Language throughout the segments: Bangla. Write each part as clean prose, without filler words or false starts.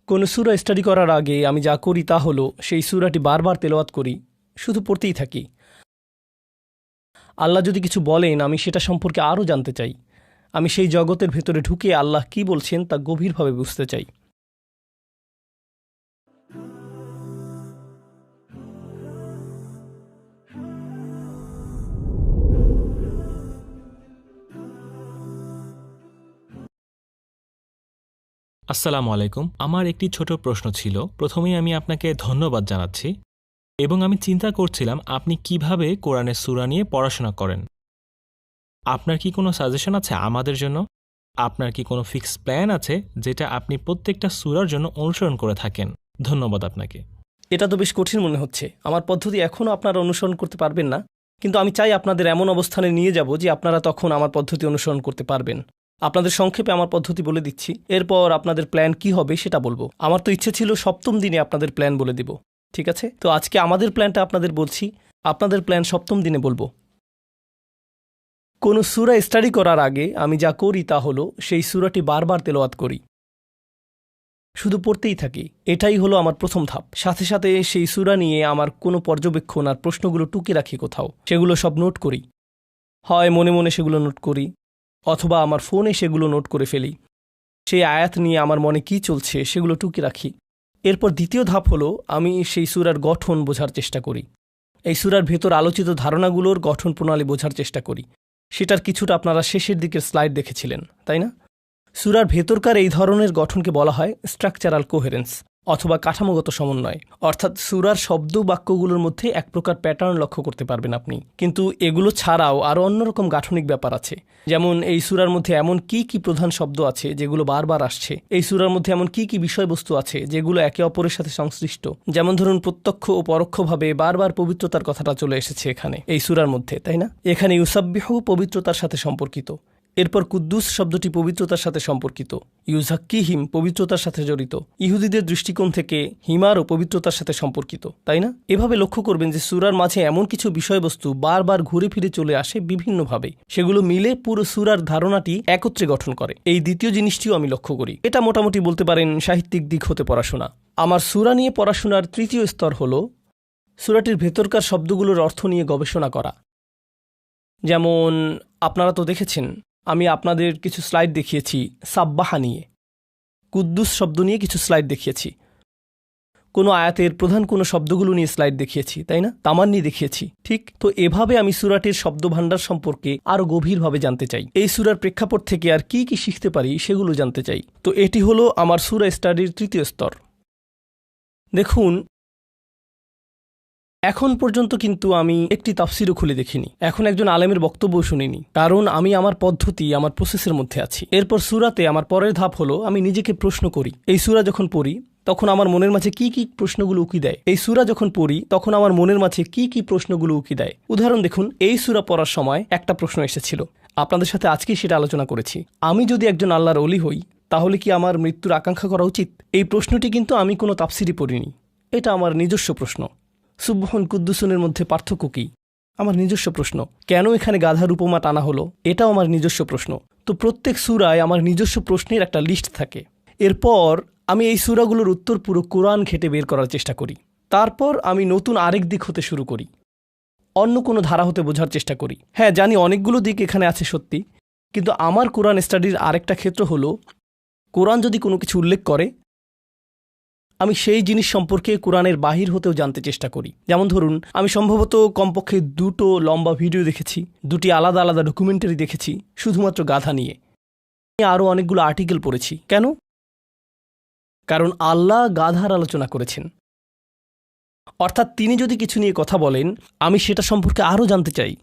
কোনো সূরা স্টাডি করার আগে আমি যা করি তা হলো সেই সূরাটি বারবার তেলাওয়াত করি, শুধু পড়তেই থাকি। আল্লাহ যদি কিছু বলেন আমি সেটা সম্পর্কে আরও জানতে চাই। আমি সেই জগতের ভেতরে ঢুকে আল্লাহ কি বলছেন তা গভীরভাবে বুঝতে চাই। আসসালামু আলাইকুম। আমার একটি ছোট প্রশ্ন ছিল। প্রথমেই আমি আপনাকে ধন্যবাদ জানাচ্ছি এবং আমি চিন্তা করছিলাম আপনি কিভাবে কোরআনের সূরা নিয়ে পড়াশোনা করেন। আপনার কি কোনো সাজেশন আছে আমাদের জন্য? আপনার কি কোনো ফিক্স প্ল্যান আছে যেটা আপনি প্রত্যেকটা সূরার জন্য অনুসরণ করে থাকেন? ধন্যবাদ আপনাকে। এটা তো বেশ কঠিন মনে হচ্ছে। আমার পদ্ধতি এখনও আপনারা অনুসরণ করতে পারবেন না, কিন্তু আমি চাই আপনাদের এমন অবস্থানে নিয়ে যাব যে আপনারা তখন আমার পদ্ধতি অনুসরণ করতে পারবেন। আপনাদের সংক্ষেপে আমার পদ্ধতি বলে দিচ্ছি, এরপর আপনাদের প্ল্যান কি হবে সেটা বলবো। আমার তো ইচ্ছে ছিল সপ্তম দিনে আপনাদের প্ল্যান বলে দিব, ঠিক আছে? তো আজকে আমাদের প্ল্যানটা আপনাদের বলছি, আপনাদের প্ল্যান সপ্তম দিনে বলবো। কোনো সূরা স্টাডি করার আগে আমি যা করি তা হলো সেই সূরাটি বারবার তেলাওয়াত করি, শুধু পড়তেই থাকি। এটাই হলো আমার প্রথম ধাপ। সাথে সাথে সেই সূরা নিয়ে আমার কোনো পর্যবেক্ষণ আর প্রশ্নগুলো টুকে রাখি কোথাও, সেগুলো সব নোট করি। হয় মনে মনে সেগুলো নোট করি, অথবা আমার ফোনে সেগুলো নোট করে ফেলি। সেই আয়াত নিয়ে আমার মনে কি চলছে সেগুলো টুকে রাখি। এরপর দ্বিতীয় ধাপ হলো আমি সেই সূরার গঠন বোঝার চেষ্টা করি। এই সূরার ভেতর আলোচিত ধারণাগুলোর গঠন প্রণালী বোঝার চেষ্টা করি। সেটার কিছুটা আপনারা শেষের দিকের স্লাইড দেখেছিলেন, তাই না? সূরার ভেতরকার এই ধরনের গঠনকে বলা হয় স্ট্রাকচারাল কোহেরেন্স অথবা কাঠামোগত সমন্বয়। অর্থাৎ সূরার শব্দ বাক্যগুলোর মধ্যে এক প্রকার প্যাটার্ন লক্ষ্য করতে পারবেন আপনি, কিন্তু এগুলো ছাড়াও আরও অন্যরকম গাঠনিক ব্যাপার আছে। যেমন এই সূরার মধ্যে এমন কি কি প্রধান শব্দ আছে যেগুলো বারবার আসছে, এই সূরার মধ্যে এমন কি কি বিষয়বস্তু আছে যেগুলো একে অপরের সাথে সংশ্লিষ্ট। যেমন ধরুন প্রত্যক্ষ ও পরোক্ষভাবে বারবার পবিত্রতার কথাটা চলে এসেছে এখানে এই সূরার মধ্যে, তাই না? এখানে ইউসাব্বিহু পবিত্রতার সাথে সম্পর্কিত। এরপর কুদ্দুস শব্দটি পবিত্রতার সাথে সম্পর্কিত। ইউজাক্কিহিম পবিত্রতার সাথে জড়িত। ইহুদিদের দৃষ্টিকোণ থেকে হিমারও পবিত্রতার সাথে সম্পর্কিত, তাই না? এভাবে লক্ষ্য করবেন যে সূরার মাঝে এমন কিছু বিষয়বস্তু বারবার ঘুরে ফিরে চলে আসে বিভিন্নভাবে, সেগুলো মিলে পুরো সূরার ধারণাটি একত্রে গঠন করে। এই দ্বিতীয় জিনিসটিও আমি লক্ষ্য করি। এটা মোটামুটি বলতে পারেন সাহিত্যিক দিক হতে পড়াশোনা। আমার সূরা নিয়ে পড়াশোনার তৃতীয় স্তর হল সূরাটির ভেতরকার শব্দগুলোর অর্থ নিয়ে গবেষণা করা। যেমন আপনারা তো দেখেছেন, আমি আপনাদের কিছু স্লাইড দেখিয়েছি সাব্বাহা নিয়ে, কুদ্দুস শব্দ নিয়ে কিছু স্লাইড দেখিয়েছি, কোনো আয়াতের প্রধান কোনো শব্দগুলো নিয়ে স্লাইড দেখিয়েছি, তাই না? তামান্নি দেখিয়েছি, ঠিক? তো এভাবে আমি সূরাটির শব্দভাণ্ডার সম্পর্কে আরও গভীরভাবে জানতে চাই। এই সূরার প্রেক্ষাপট থেকে আর কি কি শিখতে পারি সেগুলো জানতে চাই। তো এটি হলো আমার সূরা স্টাডির তৃতীয় স্তর। দেখুন, এখন পর্যন্ত কিন্তু আমি একটি তাফসিরও খুলে দেখিনি, এখন একজন আলেমের বক্তব্য শুনিনি, কারণ আমি আমার পদ্ধতি, আমার প্রসেসের মধ্যে আছি। এরপর সূরাতে আমার পরের ধাপ হলো আমি নিজেকে প্রশ্ন করি। এই সূরা যখন পড়ি তখন আমার মনের মাঝে কি কি প্রশ্নগুলো উকি দেয়। এই সূরা যখন পড়ি তখন আমার মনের মাঝে কি কি প্রশ্নগুলো উকি দেয়। উদাহরণ দেখুন, এই সূরা পড়ার সময় একটা প্রশ্ন এসেছিল, আপনাদের সাথে আজকেই সেটা আলোচনা করেছি। আমি যদি একজন আল্লাহর ওলি হই তাহলে কি আমার মৃত্যুর আকাঙ্ক্ষা করা উচিত? এই প্রশ্নটি কিন্তু আমি কোনো তাফসিরই পড়িনি, এটা আমার নিজস্ব প্রশ্ন। সুবহান কুদ্দুসনের মধ্যে পার্থক্য কী? আমার নিজস্ব প্রশ্ন। কেন এখানে গাধার উপমা টানা হলো? এটাও আমার নিজস্ব প্রশ্ন। তো প্রত্যেক সূরায় আমার নিজস্ব প্রশ্নের একটা লিস্ট থাকে। এরপর আমি এই সূরাগুলোর উত্তর পুরো কোরআন ঘেঁটে বের করার চেষ্টা করি। তারপর আমি নতুন আরেক দিক হতে শুরু করি, অন্য কোনো ধারা হতে বোঝার চেষ্টা করি। হ্যাঁ, জানি অনেকগুলো দিক এখানে আছে সত্যি, কিন্তু আমার কোরআন স্টাডির আরেকটা ক্ষেত্র হলো কোরআন যদি কোনো কিছু উল্লেখ করে আমি সেই জিনিস সম্পর্কে কোরআনের বাহির হতেও জানতে চেষ্টা করি। যেমন ধরুন, আমি সম্ভবত কমপক্ষে 2টো লম্বা ভিডিও দেখেছি, 2টি আলাদা আলাদা ডকুমেন্টারি দেখেছি শুধুমাত্র গাধা নিয়ে। আমি আরও অনেকগুলো আর্টিকেল পড়েছি। কেন? কারণ আল্লাহ গাধার আলোচনা করেছেন। অর্থাৎ তিনি যদি কিছু নিয়ে কথা বলেন আমি সেটা সম্পর্কে আরও জানতে চাই।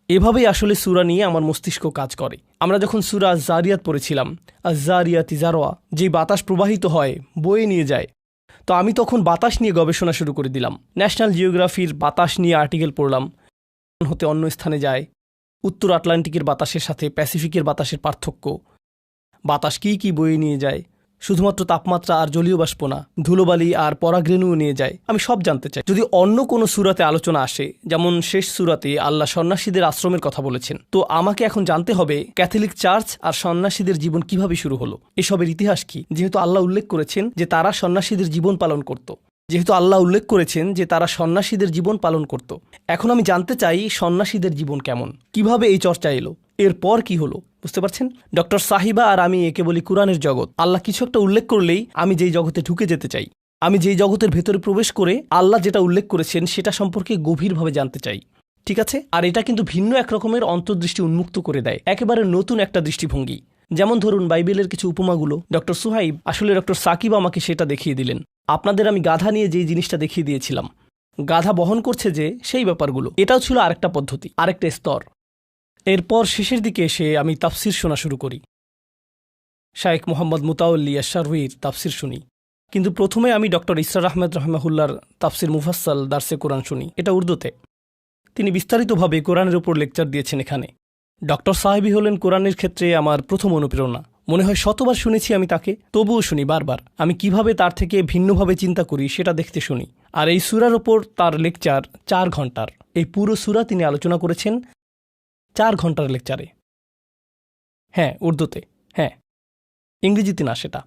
এভাবেই আসলে সূরা নিয়ে আমার মস্তিষ্ক কাজ করে। আমরা যখন সূরা আয-যারিয়াত পড়েছিলাম, আয-যারিয়াতি যারওয়া, যেই বাতাস প্রবাহিত হয় বয়ে নিয়ে যায়, তো আমি তখন বাতাস নিয়ে গবেষণা শুরু করে দিলাম। ন্যাশনাল জিওগ্রাফির বাতাস নিয়ে আর্টিকেল পড়লাম, হতে অন্য স্থানে যায়, উত্তর আটলান্টিকের বাতাসের সাথে প্যাসিফিকের বাতাসের পার্থক্য, বাতাস কী কী বয়ে নিয়ে যায়, শুধুমাত্র তাপমাত্রা আর জলীয় বাষ্প না, ধুলোবালি আর পরাগরেণুও নিয়ে যায়। আমি সব জানতে চাই। যদি অন্য কোনো সূরাতে আলোচনা আসে, যেমন শেষ সূরাতে আল্লাহ সন্ন্যাসীদের আশ্রমের কথা বলেছেন, তো আমাকে এখন জানতে হবে ক্যাথলিক চার্চ আর সন্ন্যাসীদের জীবন কিভাবে শুরু হলো, এসবের ইতিহাস কি। যেহেতু আল্লাহ উল্লেখ করেছেন যে তারা সন্ন্যাসীদের জীবন পালন করত, এখন আমি জানতে চাই সন্ন্যাসীদের জীবন কেমন, কিভাবে এই চর্চা এলো, এরপর কি হলো। বুঝতে পারছেন? ডক্টর সাহিবা আর আমি একে বলি কোরআনের জগৎ। আল্লাহ কিছু একটা উল্লেখ করলেই আমি যেই জগতে ঢুকে যেতে চাই, আমি যেই জগতের ভেতরে প্রবেশ করে আল্লাহ যেটা উল্লেখ করেছেন সেটা সম্পর্কে গভীরভাবে জানতে চাই। ঠিক আছে? আর এটা কিন্তু ভিন্ন এক রকমের অন্তর্দৃষ্টি উন্মুক্ত করে দেয়, একেবারে নতুন একটা দৃষ্টিভঙ্গি। যেমন ধরুন বাইবেলের কিছু উপমাগুলো ডক্টর সুহাইব, আসলে ডক্টর সাকিব আমাকে সেটা দেখিয়ে দিলেন। আপনাদের আমি গাধা নিয়ে যেই জিনিসটা দেখিয়ে দিয়েছিলাম, গাধা বহন করছে যে সেই ব্যাপারগুলো, এটাও ছিল আরেকটা পদ্ধতি, আরেকটা স্তর। এরপর শেষের দিকে এসে আমি তাফসির শোনা শুরু করি। শায়েখ মোহাম্মদ মুতাওয়াল্লি আশ-শারউয়ির তাফসির শুনি। কিন্তু প্রথমে আমি ডক্টর ইসরার আহমেদ রাহমাহুল্লাহর তাফসির মুফাসসাল দার্সে কোরআন শুনি, এটা উর্দুতে। তিনি বিস্তারিতভাবে কোরআনের উপর লেকচার দিয়েছেন এখানে। ডক্টর সাহেবী হলেন কোরআনের ক্ষেত্রে আমার প্রথম অনুপ্রেরণা। মনে হয় শতবার শুনেছি আমি তাকে, তবুও শুনি বারবার। আমি কিভাবে তার থেকে ভিন্নভাবে চিন্তা করি সেটা দেখতে শুনি। আর এই সূরার ওপর তার লেকচার 4 ঘন্টার। এই পুরো সূরা তিনি আলোচনা করেছেন 4 ঘন্টার লেকচারে। হ্যাঁ, উর্দুতে, হ্যাঁ, ইংরেজিতে না সেটা।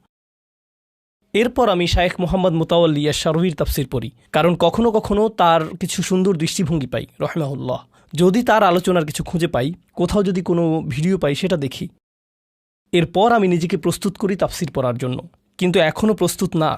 এরপর আমি শায়েখ মোহাম্মদ মুতাওয়াল্লি আশ-শারউয়ির তাফসির পড়ি, কারণ কখনো কখনো তার কিছু সুন্দর দৃষ্টিভঙ্গি পাই, রহমাহুল্লাহ। যদি তার আলোচনার কিছু খুঁজে পাই, কোথাও যদি কোনো ভিডিও পাই, সেটা দেখি। এরপর আমি নিজেকে প্রস্তুত করি তাফসির পড়ার জন্য, কিন্তু এখনও প্রস্তুত না।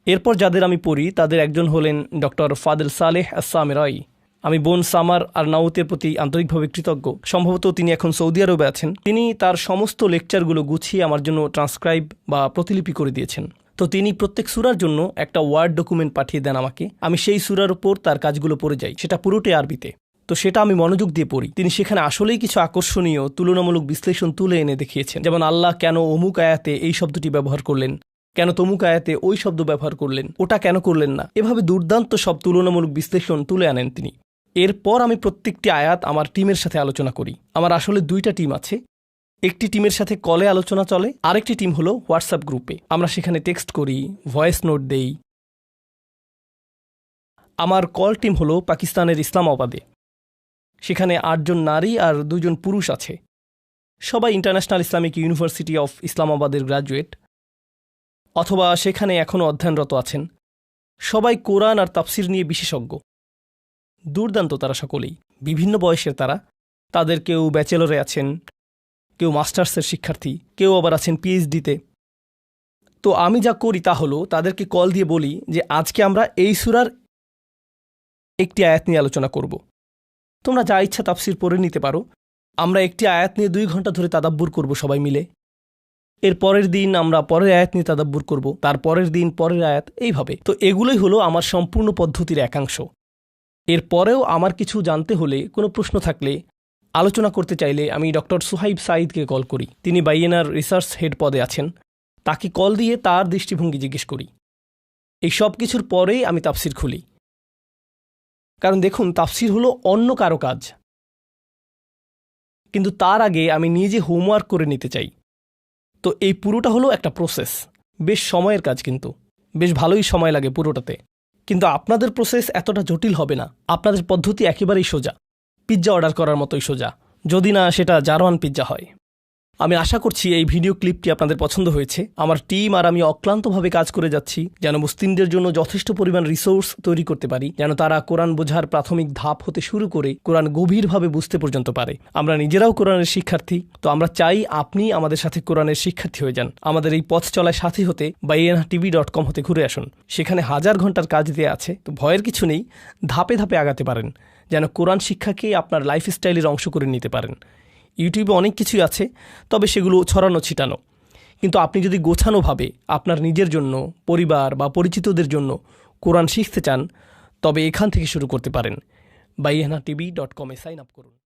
এরপর যাদের আমি পড়ি তাদের একজন হলেন ডক্টর ফাদেল সালেহ আস-সামেরাই। আমি বোন সামার আর নাউতের প্রতি আন্তরিকভাবে কৃতজ্ঞ। সম্ভবত তিনি এখন সৌদি আরবে আছেন। তিনি তার সমস্ত লেকচারগুলো গুছিয়ে আমার জন্য ট্রান্সক্রাইব বা প্রতিলিপি করে দিয়েছেন। তো তিনি প্রত্যেক সূরার জন্য একটা ওয়ার্ড ডকুমেন্ট পাঠিয়ে দেন আমাকে। আমি সেই সূরার উপর তার কাজগুলো পড়ে যাই, সেটা পুরোটাই আরবিতে। তো সেটা আমি মনোযোগ দিয়ে পড়ি। তিনি সেখানে আসলেই কিছু আকর্ষণীয় তুলনামূলক বিশ্লেষণ তুলে এনে দেখিয়েছেন। যেমন আল্লাহ কেন অমুক আয়াতে এই শব্দটি ব্যবহার করলেন, কেন তমুক আয়াতে ওই শব্দ ব্যবহার করলেন, ওটা কেন করলেন না, এভাবে দুর্দান্ত সব তুলনামূলক বিশ্লেষণ তুলে আনেন তিনি। এরপর আমি প্রত্যেকটি আয়াত আমার টিমের সাথে আলোচনা করি। আমার আসলে 2টা টিম আছে। একটি টিমের সাথে কলে আলোচনা চলে, আরেকটি টিম হলো হোয়াটসঅ্যাপ গ্রুপে। আমরা সেখানে টেক্সট করি, ভয়েস নোট দেই। আমার কল টিম হলো পাকিস্তানের ইসলামাবাদে। সেখানে 8 জন নারী আর 2 জন পুরুষ আছে। সবাই ইন্টারন্যাশনাল ইসলামিক ইউনিভার্সিটি অফ ইসলামাবাদের গ্র্যাজুয়েট, অথবা সেখানে এখনও অধ্যয়নরত আছেন। সবাই কোরআন আর তাফসির নিয়ে বিশেষজ্ঞ। দুর্দান্ত তারা সকলেই, বিভিন্ন বয়সের তারা। তাদের কেউ ব্যাচেলরে আছেন, কেউ মাস্টার্সের শিক্ষার্থী, কেউ আবার আছেন পিএইচডিতে। তো আমি যা করি তা হলো তাদেরকে কল দিয়ে বলি যে আজকে আমরা এই সূরার একটি আয়াত নিয়ে আলোচনা করব। তোমরা যা ইচ্ছা তাফসির পড়ে নিতে পারো। আমরা একটি আয়াত নিয়ে 2 ঘন্টা ধরে তাদাব্বুর করব সবাই মিলে। এর পরের দিন আমরা পরের আয়াত নিয়ে তাদাব্বুর করব, তার পরের দিন পরের আয়াত, এইভাবে। তো এগুলোই হলো আমার সম্পূর্ণ পদ্ধতির একাংশ। এরপরেও আমার কিছু জানতে হলে, কোনো প্রশ্ন থাকলে, আলোচনা করতে চাইলে আমি ডক্টর সুহাইব সাঈদকে কল করি। তিনি বাইয়েনার রিসার্চ হেড পদে আছেন। তাকে কল দিয়ে তার দৃষ্টিভঙ্গি জিজ্ঞেস করি। এই সব কিছুর পরেই আমি তাফসির খুলি। কারণ দেখুন, তাফসির হলো অন্য কারো কাজ, কিন্তু তার আগে আমি নিজে হোমওয়ার্ক করে নিতে চাই। তো এই পুরোটা হলো একটা প্রসেস, বেশ সময়ের কাজ, কিন্তু বেশ ভালোই সময় লাগে পুরোটাতে। কিন্তু আপনাদের প্রসেস এতটা জটিল হবে না। আপনাদের পদ্ধতি একেবারেই সোজা, পিৎজা অর্ডার করার মতোই সোজা, যদি না সেটা জারওয়ান পিৎজা হয়। আমি আশা করছি এই ভিডিও ক্লিপটি আপনাদের পছন্দ হয়েছে। আমার টিম আর আমি অক্লান্তভাবে কাজ করে যাচ্ছি যেন মুসলিমদের জন্য যথেষ্ট পরিমাণ রিসোর্স তৈরি করতে পারি, যেন তারা কোরআন বোঝার প্রাথমিক ধাপ হতে শুরু করে কোরআন গভীরভাবে বুঝতে পর্যন্ত পারে। আমরা নিজেরাও কোরআনের শিক্ষার্থী, তো আমরা চাই আপনি আমাদের সাথে কোরআনের শিক্ষার্থী হয়ে যান। আমাদের এই পথ চলায় সাথী হতে bayyinatv.com হতে ঘুরে আসুন। সেখানে 1000 ঘন্টার কাজ দেওয়া আছে। তো ভয়ের কিছু নেই, ধাপে ধাপে আগাতে পারেন, যেন কোরআন শিক্ষাকে আপনার লাইফস্টাইলের অংশ করে নিতে পারেন। ইউটিউবে অনেক কিছুই আছে, তবে সেগুলো ছড়ানো ছিটানো। কিন্তু আপনি যদি গোছানোভাবে আপনার নিজের জন্য, পরিবার বা পরিচিতদের জন্য কোরআন শিখতে চান, তবে এখান থেকে শুরু করতে পারেন। bayyinatv.com সাইন আপ করুন।